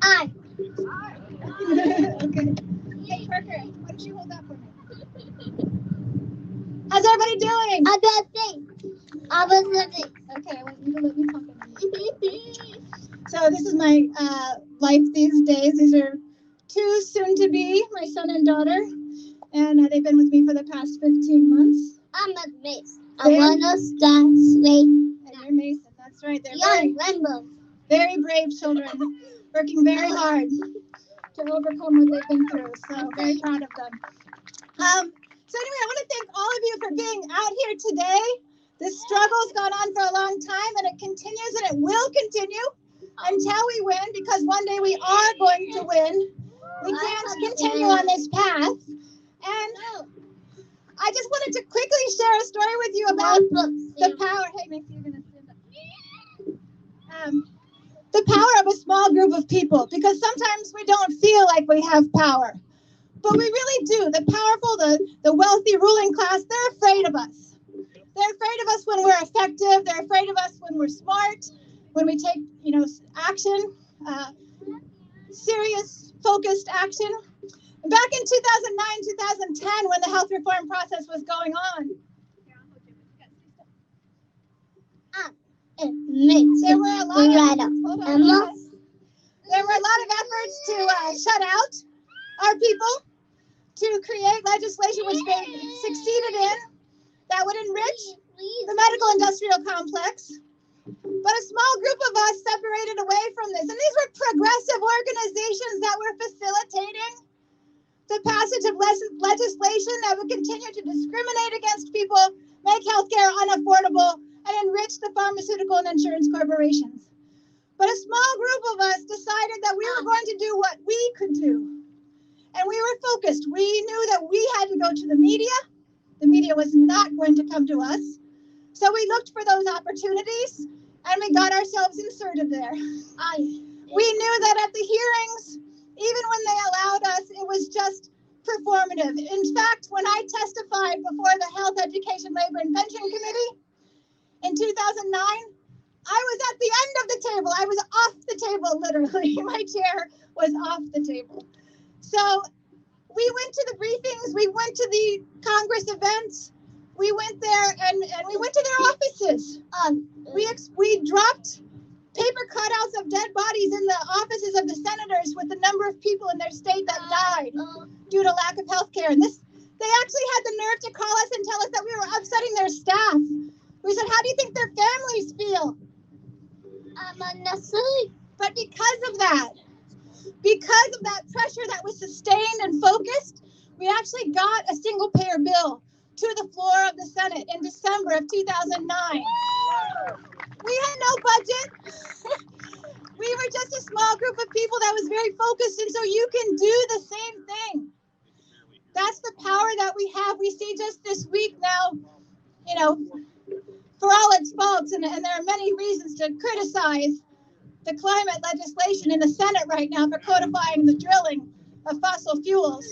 I. Okay. Hey, Parker, why don't you hold that for me? How's everybody doing? I don't think. I was living. Okay, I want you to let me talk. So this is my life these days. These are two soon-to-be, my son and daughter, and they've been with me for the past 15 months. I'm a Mason. I want to start straight. And you're Mason, that's right. They're very brave children, working very hard to overcome what they've been through. So very proud of them. So anyway, I want to thank all of you for being out here today. This struggle's gone on for a long time, and it continues, and it will continue until we win, because one day we are going to win. We can't continue on this path. And I just wanted to quickly share a story with you about the power. Hey, Macy, you're going to stand up. The power of a small group of people, because sometimes we don't feel like we have power. But we really do. The powerful, the wealthy ruling class, they're afraid of us. They're afraid of us when we're effective. They're afraid of us when we're smart, when we take, action, serious, focused action. Back in 2009, 2010, when the health reform process was going on, there were a lot of efforts to shut out our people, to create legislation which they succeeded in that would enrich the medical industrial complex. But a small group of us separated away from this. And these were progressive organizations that were facilitating the passage of legislation that would continue to discriminate against people, make healthcare unaffordable, and enrich the pharmaceutical and insurance corporations. But a small group of us decided that we were going to do what we could do. And we were focused. We knew that we had to go to the media. The media was not going to come to us. So we looked for those opportunities, and we got ourselves inserted there. We knew that at the hearings, even when they allowed us, it was just performative. In fact, when I testified before the Health, Education, Labor, and Pension Committee in 2009, I was at the end of the table. I was off the table, literally. My chair was off the table. So we went to the briefings, we went to the Congress events, we went there and we went to their offices. We dropped paper cutouts of dead bodies in the offices of the senators with the number of people in their state that died due to lack of health care. And they actually had the nerve to call us and tell us that we were upsetting their staff. We said, how do you think their families feel? Unnecessary. But because of that pressure that was sustained and focused, we actually got a single-payer bill to the floor of the Senate in December of 2009. We had no budget. We were just a small group of people that was very focused, and so you can do the same thing. That's the power that we have. We see just this week now, for all its faults, and there are many reasons to criticize the climate legislation in the Senate right now for codifying the drilling of fossil fuels.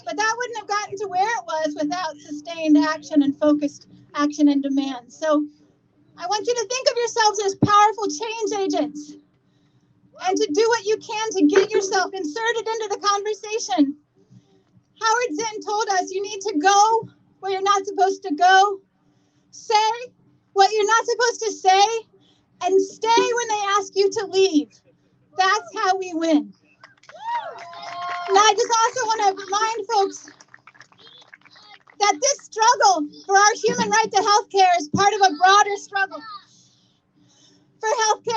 But that wouldn't have gotten to where it was without sustained action and focused action and demand. So I want you to think of yourselves as powerful change agents and to do what you can to get yourself inserted into the conversation. Howard Zinn told us you need to go where you're not supposed to go, say what you're not supposed to say, and stay when they ask you to leave. That's how we win. And I just also want to remind folks that this struggle for our human right to health care is part of a broader struggle for health care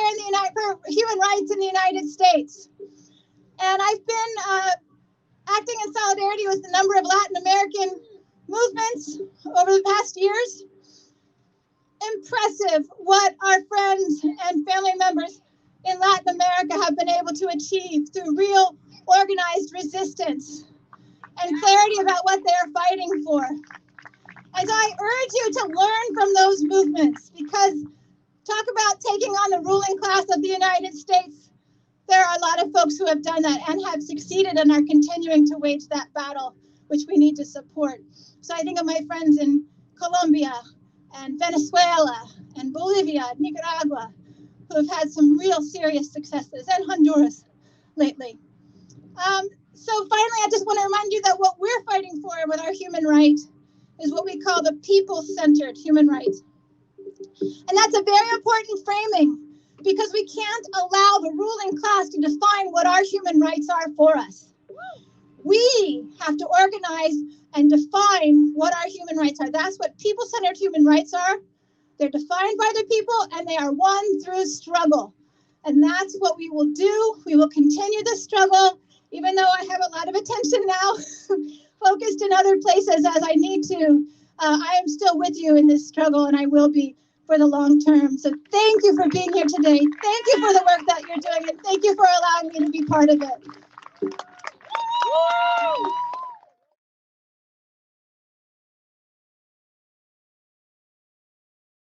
for human rights in the United States. And I've been acting in solidarity with a number of Latin American movements over the past years. Impressive what our friends and family members in Latin America have been able to achieve through real organized resistance and clarity about what they're fighting for. And so I urge you to learn from those movements, because talk about taking on the ruling class of the United States. There are a lot of folks who have done that and have succeeded and are continuing to wage that battle, which we need to support. So I think of my friends in Colombia and Venezuela and Bolivia, Nicaragua, who have had some real serious successes, and Honduras. lately. So finally, I just want to remind you that what we're fighting for with our human right is what we call the people-centered human right. And that's a very important framing because we can't allow the ruling class to define what our human rights are for us. We have to organize and define what our human rights are. That's what people-centered human rights are. They're defined by the people and they are won through struggle. And that's what we will do. We will continue the struggle, even though I have a lot of attention now focused in other places as I need to. I am still with you in this struggle and I will be for the long term. So thank you for being here today. Thank you for the work that you're doing and thank you for allowing me to be part of it.